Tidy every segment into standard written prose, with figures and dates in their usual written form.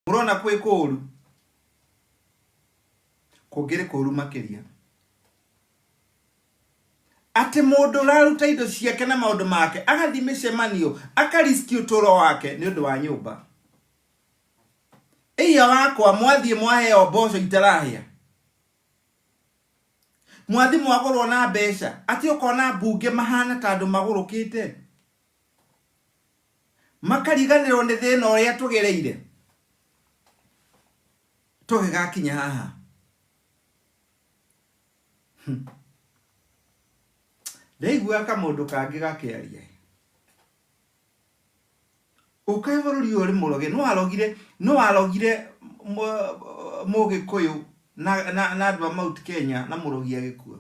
Murona kwe kũru kũngĩrĩ kũru makĩria ati mũndũ raruta indo ciake na maũndũ make agathi mĩcemanio akariski ũtũũro wake nĩ ũndũ wa nyũmba. Iya wakwa mwathie mwaheo mboco itarahĩa, mwathi mwagũrwo na mbeca ati ũkona mbunge mahana ta andũ magũrũkĩte makariganĩrwo nĩ thĩna ũrĩa tũgereire tũgĩgakinya haha. Ndaigua kamũndũ kangĩ gakĩaria ũkaĩbũrũri ũrĩ mũroge no arogire Mũgĩkũyũ na andũ a Mount Kenya na mũrogi agĩkua.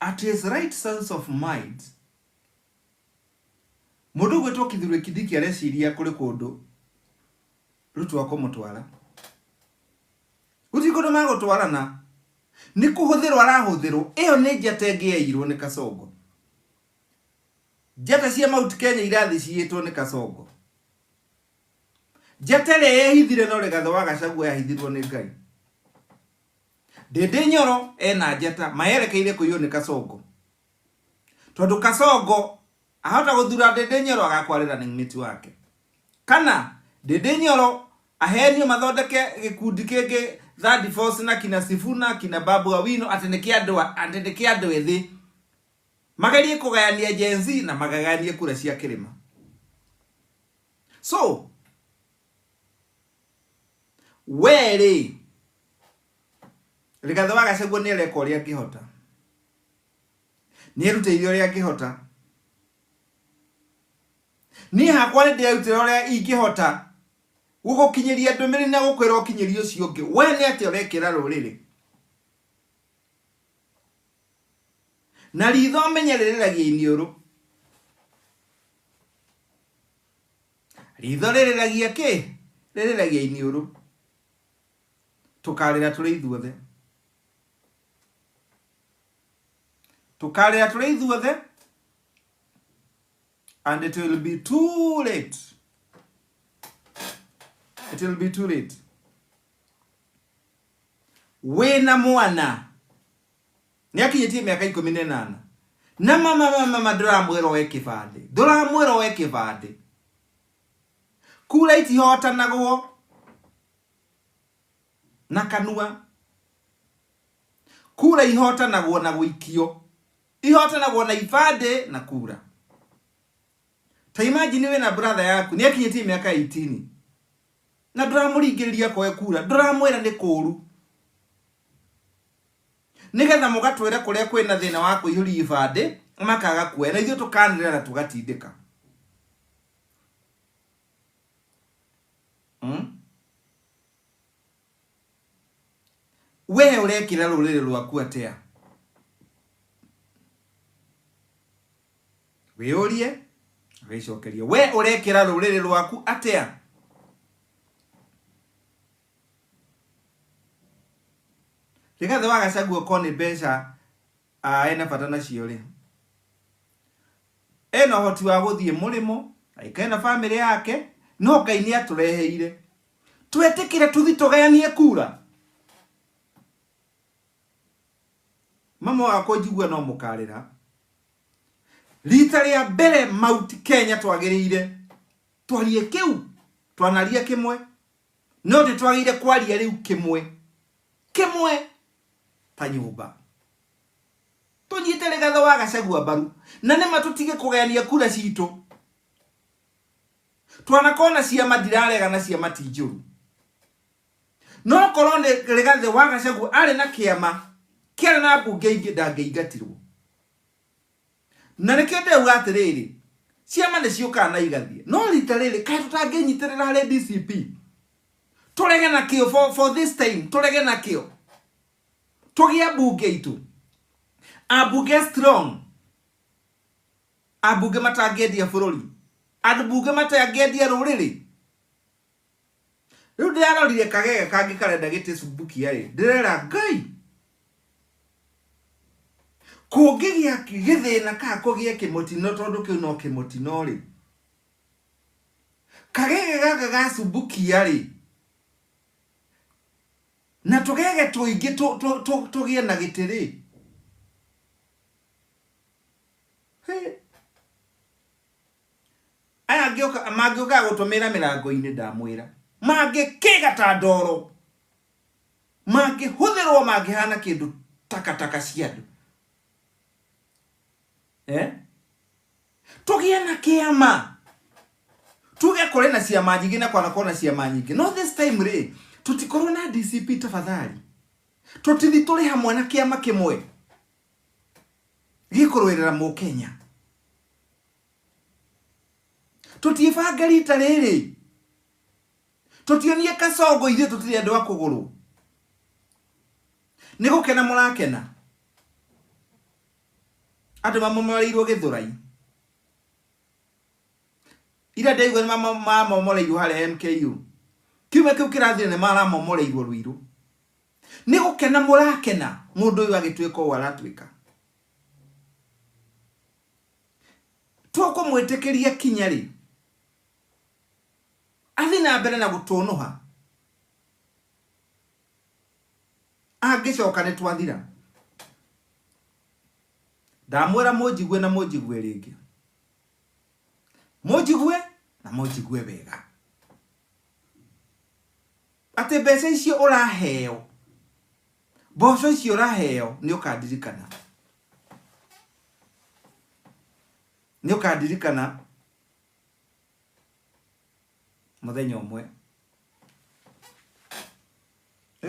At his right sense of mind mũndũ gwĩtwo Kithure Kindiki areciria kũrĩ kũndũ Ruto akũmũtwara gũtirĩ kũndũ magũtwarana, nĩ kũhũthĩrwo arahũthĩrwo. Ĩyo nĩ njata ĩngĩeirwo nĩ Kasongo. Njata cia Mount Kenya irathi ciĩtwo nĩ Kasongo. Njata ĩrĩa yehithire no Rigathĩ wa Gachagua yahithirwo nĩ Ngai. Ndĩndĩ Nyoro ena njata mayerekeire kũiywo nĩ Kasongo, tondũ Kasongo ahota gũthura Ndĩndĩ Nyoro agakwarĩra nĩ mĩtu wake, kana Ndĩndĩ Nyoro ahenio mathondeke gĩkundi kĩngĩ Third Force na kina Sifuna kina Babu Awino ati nĩ kĩandũ ethĩ magerie kũgayania Gen Z na magaganie kura cia kĩrĩma. So weri Rigathĩ wa Gachagua nĩ areka ũrĩa angĩhota, nĩ erutĩire ũrĩa angĩhota. Niĩ hakwa nĩ ndĩrutĩra ũrĩa ingĩhota gũgũkinyĩria ndũmĩrĩri na gũkwĩra ũkinyĩrie ũcio ũngĩ. We nĩ atĩ ũrekĩra rũrĩrĩ na ritho menyereragia iniũrũ. Ritho rĩrĩragia kĩ? Rĩrĩragia iniũrũ. Tũkarĩra tũrĩ ithuothe, tũkarĩra tũrĩ ithuothe, and it will be too late. It will be too late. Wena mwana nĩ akinyĩtie mĩaka 18 na mama ndũramwĩra oe kĩbandĩ, ndũramwĩra oe kĩbandĩ. Kura itihotanagwo na kanua, kura ihotanagwo na gũikio, ihotanagwo na ibandĩ na kura. Ta imagine wena brother yaku nĩ akinyĩtie mĩaka 18 na ndũramũringĩrĩria koe kura, ndũramwĩra nĩ kũũru, nĩgetha mũgatwĩra kũrĩa kwĩna thĩna wa kũihũria ibandĩ makaga kuoya, na ithuĩ tũkanĩrĩra na tũgatindĩka. We ũrekĩra rũrĩrĩ rwaku atĩa? Wĩyũrie wĩcokerie, we ũrekĩra rũrĩrĩ rwaku atĩa? Rigathĩ wa Gachagua koni mbeca ena bata nacio rĩ, ena ũhoti wa gũthiĩ mũrĩmo aikena bamĩrĩ yake, no Ngai nĩ atũreheire twetĩkĩre tũthi tũgayanie kura. Mama wa Kûnjigua no Mûkarīra rita rĩa mbere Mount Kenya twagĩrĩire twarie kĩu twanaria kĩmwe, no twagĩrĩire kwaria rĩu kĩmwe ta nyũmba. Tũnyite Rigathĩ wa Gachagua mbaru na nĩma tũtige kũgayania kura citũ. Twanakona ciama ndirarega na ciama ti njũru, no korwo nĩ Rigathĩ wa Gachagua arĩ na kĩama kĩarĩ na mbunge ingĩ ndangĩingatirwo. Na nĩkĩo ndauga atĩrĩrĩ, ciama nĩ ciũkaga na igathiĩ, no rita rĩrĩ kaĩ tũtangĩnyitĩrĩra harĩ DCP tũrege na kĩo for this time, tũrege na kĩo tũgĩa mbunge itũ, ambunge strong, ambunge matangĩendia bũrũri, ambunge matangĩendia rũrĩrĩ. Rĩu ndĩrarorire kagege kangĩ karenda gĩtĩ ndĩrera Ngai kũngĩgĩa gĩthĩna ka kũgĩe kĩmũtino, tondũ kĩu no kĩmũtino rĩ, kagege gaka gacumbukia ri na tugege tuingi tugie na gitiri aya mangioka gutumira mirango-ini ndamwira mangikega ta ndoro mangihuthirwo mangihana kindu takataka cia andu tugie na kiama tuge kore na ciama nyingi na kwana kona ciama nyingi no this time ri tutikorwo na DCP tafadhali tutithi turi hamwe na kiama kimwe gikurwirira mu Kenya tutibanga rita riri tutionie kacongo ithe tutiri andu akuguru ni gukena murakena andu mamomoreirwo Githurai ira ndaigua mamomoreirwo hare MKU kiume kiu kirathire ne maramomoreirwo Ruiru ni gukena murakena mundu uyu agitwika o aratwika tukumwitikiria kinyari athina mbere na gutunuha angicoka ni twathira ndamwira munjigwe na munjigwe ringi munjigwe na munjigwe wega ate mbeca icio uraheo mboco icio uraheo ni ukandirikana muthenya umwe